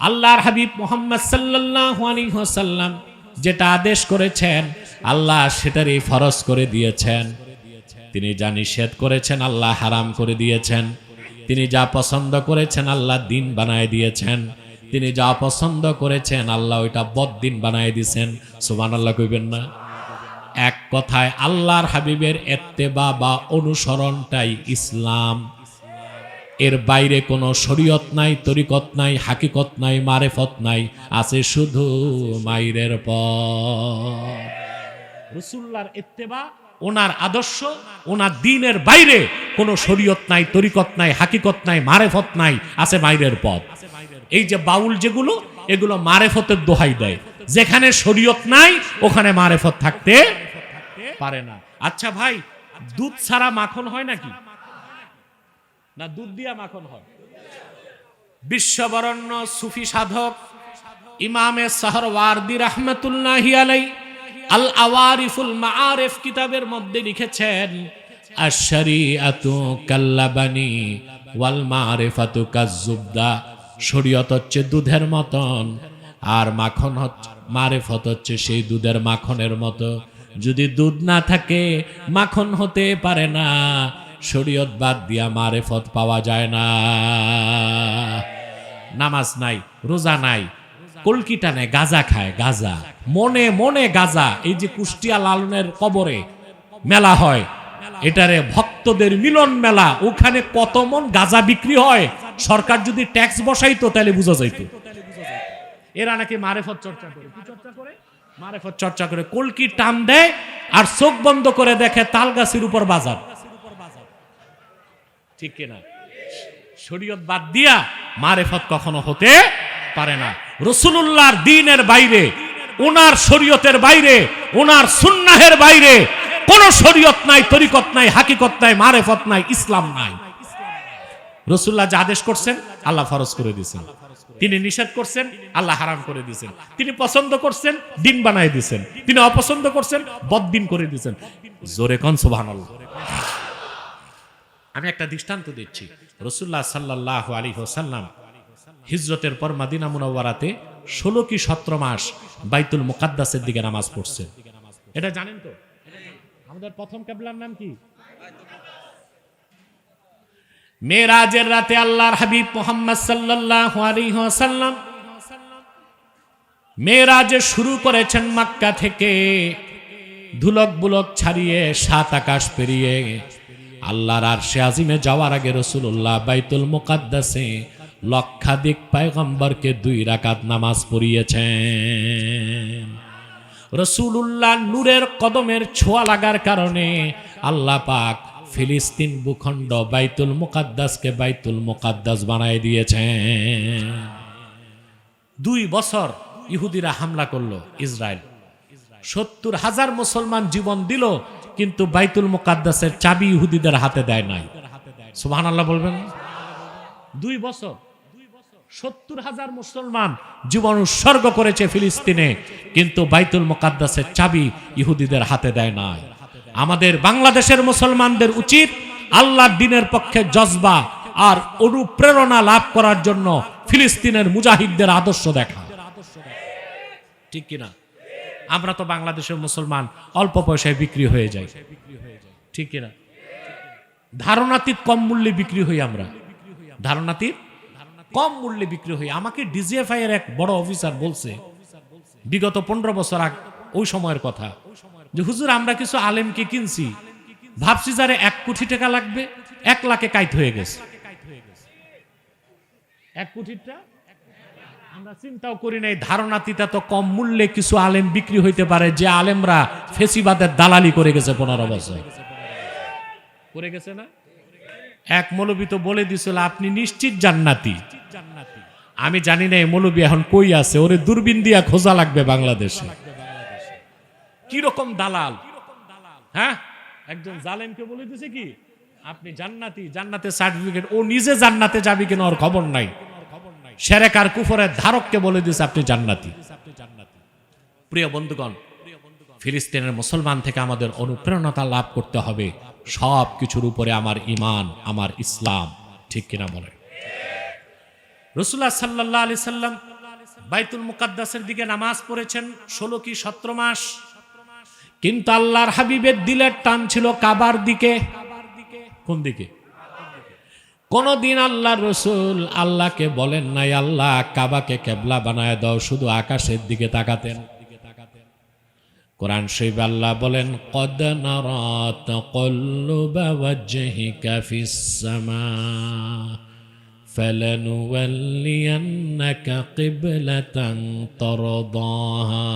আল্লাহর হাবিব মুহাম্মদ সাল্লাল্লাহু আলাইহি ওয়াসাল্লাম যেটা আদেশ করেছেন আল্লাহ সেটারই ফরজ করে দিয়েছেন। তিনি যা নিষেধ করেছেন আল্লাহ হারাম করে দিয়েছেন। তিনি যা পছন্দ করেছেন আল্লাহ দিন বানায় দিয়েছেন। তিনি যা পছন্দ করেছেন আল্লাহ ওইটা বদ্দিন বানায় দিয়েছেন। সুবহানাল্লাহ কইবেন না? এক কথায় আল্লাহর হাবিবের ইত্তেবা বা অনুসরণটাই ইসলাম। এর বাইরে কোনো শরীয়ত নাই, তরিকত নাই, হাকিকত নাই, মারেফত নাই, আছে শুধু মাইরের পথ। রাসূলুল্লাহর ইত্তেবা, ওনার আদর্শ, ওনার দ্বীনের বাইরে কোনো শরীয়ত নাই, তরিকত নাই, হাকিকত নাই, মারেফত নাই, আছে মাইরের পথ। এই যে বাউল যেগুলো, এগুলো মারেফতের দোহাই দেয়। যেখানে শরীয়ত নাই ওখানে মারেফত থাকতে পারে না। আচ্ছা ভাই, দুধ ছাড়া মাখন হয় নাকি? না দুধ দিয়া মাখন হয়? বিশ্ববরণ্য সুফি সাধক ইমামে সাহরওয়ার্দী রাহমাতুল্লাহি আলাইহি আল আওয়ারিফুল মাআরিফ কিতাবের মধ্যে লিখেছেন, আশ-শরীআতু কাল্লাবানি ওয়াল মারিফাতু কাযযুবদা। শরীয়ত হচ্ছে দুধের মতন, আর মাখন হচ্ছে, মারিফত হচ্ছে সেই দুধের মাখনের মতো। যদি দুধ না থাকে মাখন হতে পারে না। শরীয়ত বাদ দিয়া মারিফত পাওয়া যায় না। নামাজ নাই, রোজা নাই, কলকিটা নেই, গাজা খায়, গাজা মনে মনে গাজা। এই যে কুষ্টিয়া লালনের কবরে মেলা হয়, এটারে ভক্তদের মিলন মেলা। ওখানে কত মন গাজা বিক্রি হয়, সরকার যদি ট্যাক্স বসাইতো তাহলে বুঝা যাইতো। এরা নাকি মারেফত চর্চা করে। কি চর্চা করে? মারেফত চর্চা করে। কলকি টান দেয় আর চোখ বন্ধ করে দেখে তালগাছির উপর বাজার। ঠিক কিনা? শরীয়ত বাদ দিয়া মারেফত কখনো হতে পারে না। রাসূলুল্লাহর দ্বীনের বাইরে, ওনার শরীয়তের বাইরে, ওনার সুন্নাহের বাইরে কোন শরীয়ত নাই, তরিকত নাই, হাকিকত নাই, মারেফত নাই, ইসলাম নাই। রাসূলুল্লাহ যা আদেশ করছেন আল্লাহ ফরজ করে দিয়েছেন। তিনি নিষেধ করছেন আল্লাহ হারাম করে দিয়েছেন। তিনি পছন্দ করছেন দিন বানায় দিয়েছেন। তিনি অপছন্দ করছেন বদ্দিন করে দিয়েছেন। জোরে কোন সুবহানাল্লাহ। আমি একটা দৃষ্টান্ত দিচ্ছি। রাসূলুল্লাহ সাল্লাল্লাহু আলাইহি ওয়াসাল্লাম হিজরতের পর মদিনা মুনাওয়ারাতে 16 কি 17 মাস বাইতুল মুকাদ্দাসের দিকে নামাজ পড়ছেন। এটা জানেন তো? আমাদের প্রথম কিবলার নাম কি? মেরাজের রাতে আল্লাহর হাবিব মুহাম্মদ সাল্লাল্লাহু আলাইহি ওয়াসাল্লাম মেরাজে শুরু করেছেন মক্কা থেকে। ধুলক বুলক ছাড়িয়ে 7 আকাশ পেরিয়ে আল্লাহর আরশে আজিমে যাওয়ার আগে রাসূলুল্লাহ বাইতুল মুকাদ্দাসে লক্ষাধিক পয়গম্বরকে 2 রাকাত নামাজ পড়িয়েছেন। রাসূলুল্লাহ নূরের কদমের ছোঁয়া লাগার কারণে আল্লাহ পাক ফিলিস্তিন ভূখণ্ড বাইতুল মুকাদ্দাসকে বাইতুল মুকাদ্দাস বানায় দিয়েছেন। 2 বছর ইহুদিরা হামলা করলো ইসরায়েল। 70,000 মুসলমান জীবন দিল, কিন্তু বাইতুল মুকাদ্দাসের চাবি ইহুদিদের হাতে দেয় নাই। সুবহানাল্লাহ বলবেন? 2 বছর 70,000 মুসলমান জীবন উৎসর্গ করেছে ফিলিস্তিনে, কিন্তু বাইতুল মুকাদ্দাসের চাবি ইহুদিদের হাতে দেয় নাই। আমাদের বাংলাদেশের মুসলমানদের উচিত আল্লাহর দ্বীনের পক্ষে জজবা আর অনুপ্রেরণা লাভ করার জন্য ফিলিস্তিনের মুজাহিদদের আদর্শ দেখা। ঠিক কিনা? আমরা তো বাংলাদেশের মুসলমান অল্প পয়সায় বিক্রি হয়ে যায়। ঠিক কিনা? ধারণাতীত কম মূল্যে বিক্রি হই। আমরা ধারণাতীত কম মূল্যে বিক্রি হই। আমাকে ডিজিএফআই এর এক বড় অফিসার বলছে বিগত 15 বছর আগে, ওই সময়ের কথা, যে হুজুর আমরা কিছু আলেমকে কিনছি, ভাবছি যারে 1 কোটি টাকা লাগবে, 1 লাখে কাইট হয়ে গেছে। 1 কোটিটা আমরা চিন্তাও করি নাই। ধারণাতীত তো কম মূল্যে কিছু আলেম বিক্রি হইতে পারে, যে আলেমরা ফেসিবাদের দালালি করে গেছে 15 বছর করে গেছে না। এক মৌলবী তো বলে দিছিল আপনি নিশ্চিত জান্নাতি। আমি জানি না এই মৌলবী এখন কই আছে, ওরে দূরবীন দিয়া খোঁজা লাগবে বাংলাদেশে। কি রকম দালাল! হ্যাঁ, একজন জালেমকে বলে দিছে কি আপনি জান্নাতি, জান্নাতের সার্টিফিকেট। ও নিজে জান্নাতে যাবে কিনা ওর খবর নাই। শিরক আর কুফরের ধারককে বলে দিছে আপনি জান্নাতি। প্রিয় বন্ধুগণ, ফিলিস্তিনের মুসলমান থেকে আমাদের অনুপ্রেরণা লাভ করতে হবে। সব কিছুর উপরে আমার ঈমান, আমার ইসলাম। ঠিক কিনা বলে? রাসূলুল্লাহ সাল্লাল্লাহু আলাইহি সাল্লাম বাইতুল মুকাদ্দাসের দিকে নামাজ পড়েছেন 16 কি 17 মাস, কিন্তু আল্লাহর হাবিবের দিলের টান ছিল কাবার দিকে। কোন দিকে? কোনদিন আল্লাহর রাসূল আল্লাহকে বলেন নাই আল্লাহ কাবাকে কিবলা বানায় দাও, শুধু আকাশের দিকে তাকাতেন। কোরআন শরীফ আল্লাহ বলেন কদ নারা তাকাল্লুবা ওয়াজহিকা ফিস সামা ফালানুওয়াল্লিয়ান্নাকা কিবলাতান তারদাহা।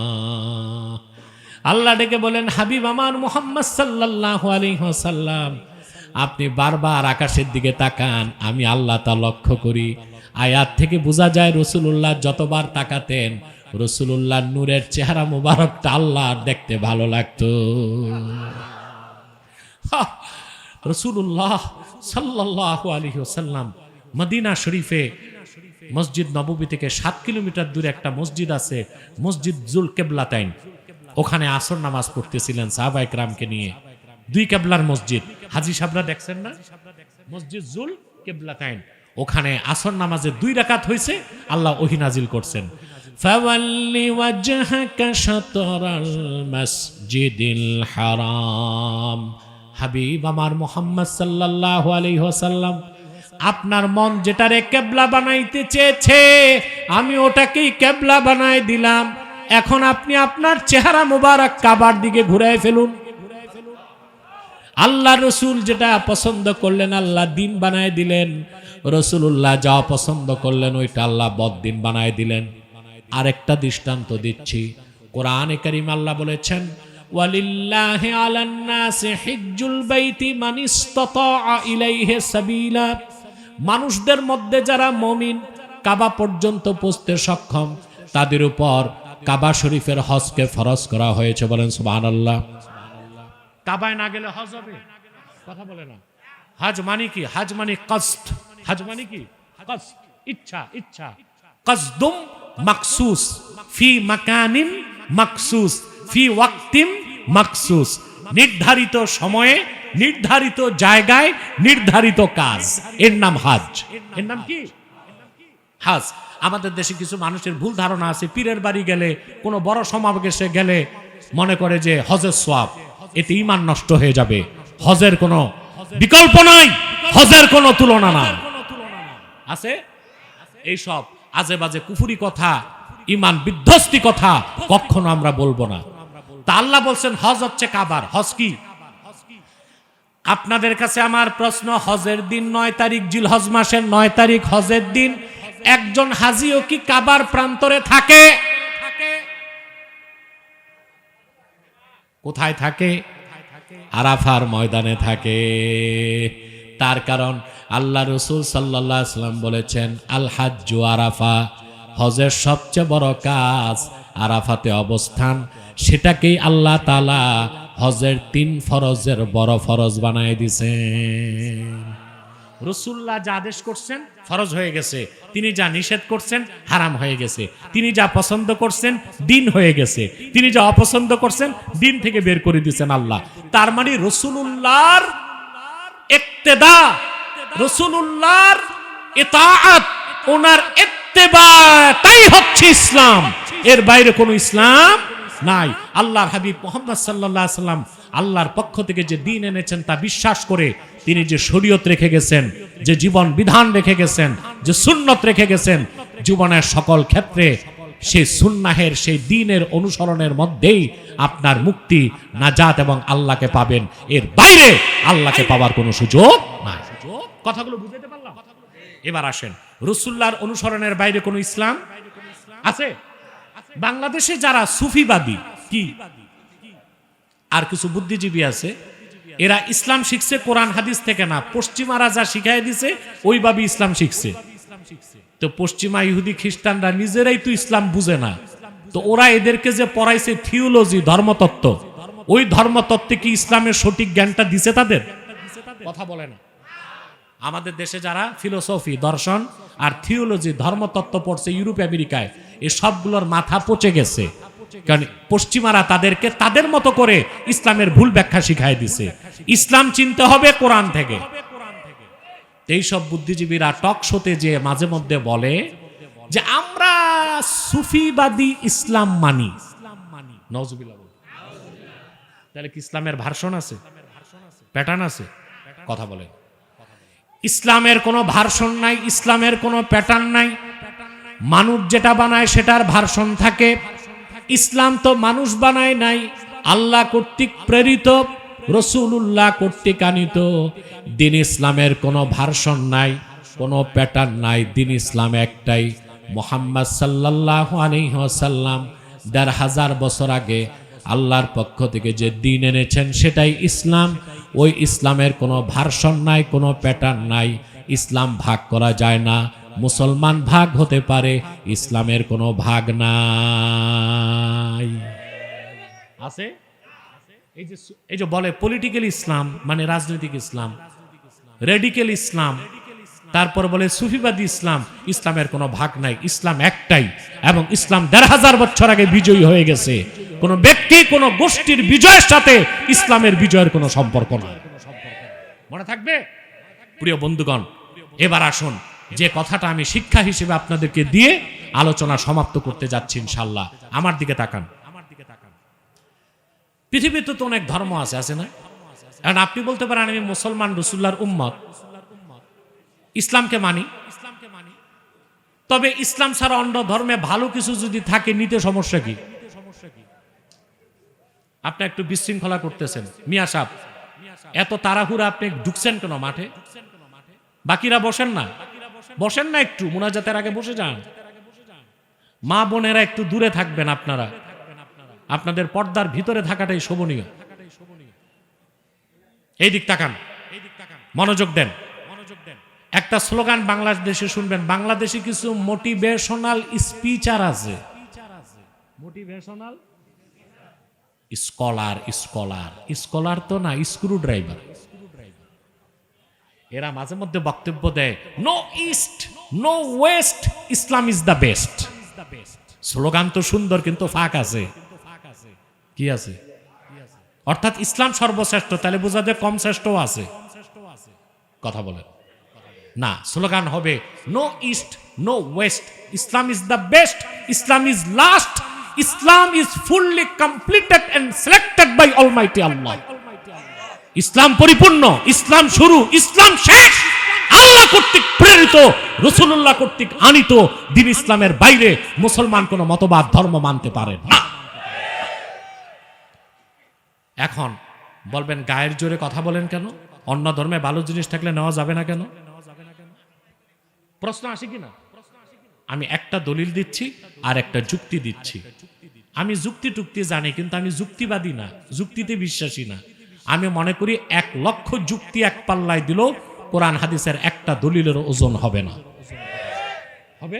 আল্লাহ ডেকে বলেন হাবিব আমার মুহাম্মদ সাল্লাল্লাহু আলাইহি ওয়াসাল্লাম, আপনি বারবার আকাশের দিকে তাকান, আমি আল্লাহ তা লক্ষ্য করি। আয়াত থেকে বোঝা যায় রাসূলুল্লাহ যতবার তাকাতেন রাসূলুল্লাহ নূরের চেহারা মোবারকটা আল্লাহর দেখতে ভালো লাগতো। রাসূলুল্লাহ সাল্লাল্লাহু আলাইহি ওয়াসাল্লাম মদিনা শরীফে মসজিদ নববী থেকে 7 কিলোমিটার দূরে একটা মসজিদ আছে, মসজিদ জুল কেবলাতাইন। ওখানে আসর নামাজ পড়তেছিলেন সাহাবায়ে কেরামকে নিয়ে। 2 কেবলার মসজিদ, হাজী সাহেবরা দেখছেন না? মসজিদ জুল কেবলাতাইন। ওখানে আসর নামাজে 2 রাকাত হয়েছে, আল্লাহ ওহী নাজিল করছেন ফাওয়াল্লি ওয়াজহাকা শাতরাল মাসজিদিল হারাম। হাবিব আমার মুহাম্মদ সাল্লাল্লাহু আলাইহি ওয়াসাল্লাম, আপনার মন যেটারে কিবলা বানাইতে চেয়েছে আমি ওটাকেই কিবলা বানাই দিলাম। এখন আপনি আপনার চেহারা মোবারক কাবার দিকে ঘুরায় ফেলুন। আল্লাহ রসুল যেটা পছন্দ করলেন আল্লাহ দিন বানায় দিলেন, রাসূলুল্লাহ যা পছন্দ করলেন ওইটা আল্লাহ বদ্দিন বানায় দিলেন। আরেকটা দৃষ্টান্ত দিচ্ছি, কোরআনে কারীম আল্লাহ বলেছেন ওয়ালিল্লাহি আলান নাসি হিজ্জুল বাইতি মান ইসতাতা ইলাইহি সাবিলা। মানুষদের মধ্যে যারা মুমিন কাবা পর্যন্ত পৌঁছতে সক্ষম তাদের উপর কাবা শরীফের হজকে ফরজ করা হয়েছে। বলেন সুবহানাল্লাহ। কাবায় না গেলে হজ হবে? কথা বলে না। হজ মানে কি? হজ মানে কসদ। হজ মানে কি? কসদ, ইচ্ছা। ইচ্ছা কসদুম মাকসুস ফি মাকানিন মাকসুস ফি ওয়াক্তিন মাকসুস। নির্ধারিত সময়ে নির্ধারিত জায়গায় নির্ধারিত কাজ, এর নাম হজ। এর নাম কি? হজ। আমাদের দেশে কিছু মানুষের ভুল ধারণা আছে, পীরের বাড়ি গেলে কোনো বড় সমাবেশে গেলে মনে করে যে হজের সওয়াব, এতে ঈমান নষ্ট হয়ে যাবে। হজের কোনো বিকল্প নাই, হজের কোনো তুলনা নাই। আছে এইসব আজে বাজে কুফুরি কথা, ঈমান বিধ্বস্তি কথা কখনো আমরা বলবো না। তা আল্লাহ বলছেন হজ হচ্ছে কাবার। হজ কি? আপনাদের কাছে আমার প্রশ্ন, হজের দিন 9 তারিখ জিলহজ মাসের 9 তারিখ হজের দিন একজন হাজিও কি কাবার প্রান্তরে থাকে? কোথায় থাকে? আরাফার ময়দানে থাকে। তার কারণ আল্লাহ রাসূল সাল্লাল্লাহু আলাইহি ওয়াসাল্লাম বলেছেন আল হাজ্জু আরাফা, হজের সবচেয়ে বড় কাজ আরাফাতে অবস্থান। সেটাকেই আল্লাহ তাআলা হজের 3 ফরজের বড় ফরজ বানায় দিয়েছেন। রাসূলুল্লাহ যা আদেশ করছেন ফরজ হয়ে গেছে, তিনি যা নিষেধ করছেন হারাম হয়ে গেছে, তিনি যা পছন্দ করছেন দিন হয়ে গেছে, তিনি যা অপছন্দ করছেন দিন থেকে বের করে দিয়েছেন আল্লাহ। তার মানে রাসূলুল্লাহর ইক্তেদা, রাসূলুল্লাহর ইতাআত, ওনার ইত্তেবাটাই হচ্ছে ইসলাম, এর বাইরে কোনো ইসলাম নাই। আল্লাহর হাবিব মুহাম্মদ সাল্লাল্লাহু আলাইহি ওয়াসাল্লাম আল্লাহর পক্ষ থেকে যে দ্বীন এনেছেন তা বিশ্বাস করে তিনি যে শরীয়ত রেখে গেছেন, যে জীবন বিধান রেখে গেছেন, যে সুন্নত রেখে গেছেন, জীবনের সকল ক্ষেত্রে সেই সুন্নাহের সেই দ্বীনের অনুসরণের মধ্যেই আপনার মুক্তি, নাজাত এবং আল্লাহকে পাবেন। এর বাইরে আল্লাহকে পাওয়ার কোনো সুযোগ নাই। কথাগুলো বুঝতে পারলাম? এবার আসেন, রাসূলুল্লাহর অনুসরণের বাইরে কোনো ইসলাম আছে? বাংলাদেশে যারা সুফিবাদী কি আর কিছু বুদ্ধিজীবী আছে, এরা ইসলাম শিখছে কোরআন হাদিস থেকে না, পশ্চিমারা যা শিখাই দিছে ওইভাবে ইসলাম শিখছে। তো পশ্চিমা ইহুদি খ্রিস্টানরা নিজেরাই তো ইসলাম বুঝে না, তো ওরা এদেরকে যে পড়াইছে থিওলজি, ধর্মতত্ত্ব, ওই ধর্মতত্ত্বে কি ইসলামের সঠিক জ্ঞানটা দিছে তাদের? কথা বলে না। আমাদের দেশে যারা ফিলোসফি, দর্শন আর থিওলজি, ধর্মতত্ত্ব পড়ছে ইউরোপ আমেরিকায়, এই সবগুলোর মাথা পচে গেছে, কারণ পশ্চিমারা তাদেরকে তাদের মতো করে ইসলামের ভুল ব্যাখ্যা শিখাই দিছে। ইসলাম চিনতে হবে কোরআন থেকে। এইসব বুদ্ধিজীবীরা টক শোতে যে মাঝে মধ্যে বলে যে আমরা সুফিবাদী ইসলাম মানি। নওজুবিল্লাহ। তাহলে কি ইসলামের ভার্সন আছে, প্যাটার্ন আছে? কথা বলেন। ইসলামের কোনো ভার্সন নাই, ইসলামের কোনো প্যাটার্ন নাই। মানুষ যেটা বানায় সেটার ভার্সন থাকে। ইসলাম তো মানুষ বানায় নাই, আল্লাহ কর্তৃক প্রেরিত, রাসূলুল্লাহ কর্তৃক আনিত দিন। ইসলামের কোনো ভার্সন নাই, কোনো প্যাটার্ন নাই। দিন ইসলাম একটাই। মুহাম্মদ সাল্লাল্লাহু আলাইহি ওয়াসাল্লাম ১৫০০ বছর আগে আল্লাহর পক্ষ থেকে যে দিন এনেছেন সেটাই ইসলাম। ওই ইসলামের কোনো ভার্সন নাই, কোনো প্যাটার্ন নাই। ইসলাম ভাগ করা যায় না। মুসলমান ভাগ হতে পারে, ইসলামের কোনো ভাগ নাই। আছে এই যে বলে পলিটিক্যাল ইসলাম মানে রাজনৈতিক ইসলাম, রেডিক্যাল ইসলাম, তারপর বলে সুফিবাদী ইসলাম। ইসলামের কোনো ভাগ নাই, ইসলাম একটাই। এবং ইসলাম ১৫০০ বছর আগে বিজয়ী হয়ে গেছে। কোন ব্যক্তি, কোন গোষ্ঠীর বিজয়ের সাথে ইসলামের বিজয়ের কোনো সম্পর্ক নাই। মনে থাকবে? প্রিয় বন্ধুগণ, এবার আসুন যে কথাটা আমি শিক্ষা হিসেবে আপনাদেরকে দিয়ে আলোচনা সমাপ্ত করতে যাচ্ছি ইনশাআল্লাহ। আমার দিকে তাকান। পৃথিবীতে তো অনেক ধর্ম আছে, আছে না? কারণ আপনি বলতে পারেন আমি মুসলমান, রাসূলুল্লাহর উম্মত, ইসলামকে মানি। তবে ইসলাম ছাড়া অন্য ধর্মে ভালো কিছু যদি থাকে নিতে সমস্যা কি? আপনি একটু বিশৃঙ্খলা করতেছেন। মিয়া সাহেব, এত তাড়াহুড়া আপনি ঢুকছেন কেন মাঠে? বাকিরা বসেন না, বসেন না, একটু মুনাজাতের আগে বসে যান। মা বোনেরা একটু দূরে থাকবেন, আপনারা আপনাদের পর্দার ভিতরে থাকাটাই শোভনীয়। এই দিক তাকান, মনোযোগ দেন। একটা স্লোগান বাংলাদেশে শুনবেন। বাংলাদেশে কিছু মোটিভেশনাল স্পিচার আছে। মোটিভেশনাল স্কলার, স্কলার স্কলার তো না, স্ক্রু ড্রাইভার। এরা মাঝে মধ্যে বক্তব্য দেয়, no east no west, Islam is the best. Slogan তো সুন্দর, কিন্তু ফাঁক আছে। কি আছে? অর্থাৎ ইসলাম সর্বশ্রেষ্ঠ, তাহলে বোঝা যায় কম শ্রেষ্ঠও আছে। কথা বলেন না। স্লোগান হবে no east no west, Islam is the best, Islam is last, Islam is fully completed and selected by almighty Allah. ইসলাম পরিপূর্ণ, ইসলাম শুরু, ইসলাম শেষ। আল্লাহ কর্তৃক প্রেরিত, রাসূলুল্লাহ কর্তৃক আনিত দ্বীন ইসলামের বাইরে মুসলমান কোন মতবাদ ধর্ম মানতে পারে না। এখন বলবেন গায়ের জোরে কথা বলেন কেন? অন্য ধর্মে ভালো জিনিস থাকলে নেওয়া যাবে না কেন? প্রশ্ন আসে কিনা? আমি একটা দলিল দিচ্ছি আর একটা যুক্তি দিচ্ছি। আমি যুক্তি টুক্তি জানি, কিন্তু আমি যুক্তিবাদী না, যুক্তিতে বিশ্বাসী না। আমি মনে করি ১,০০,০০০ যুক্তি এক পাল্লায় দিলেও কোরআন হাদিসের একটা দলিলের ওজন হবে না। হবে?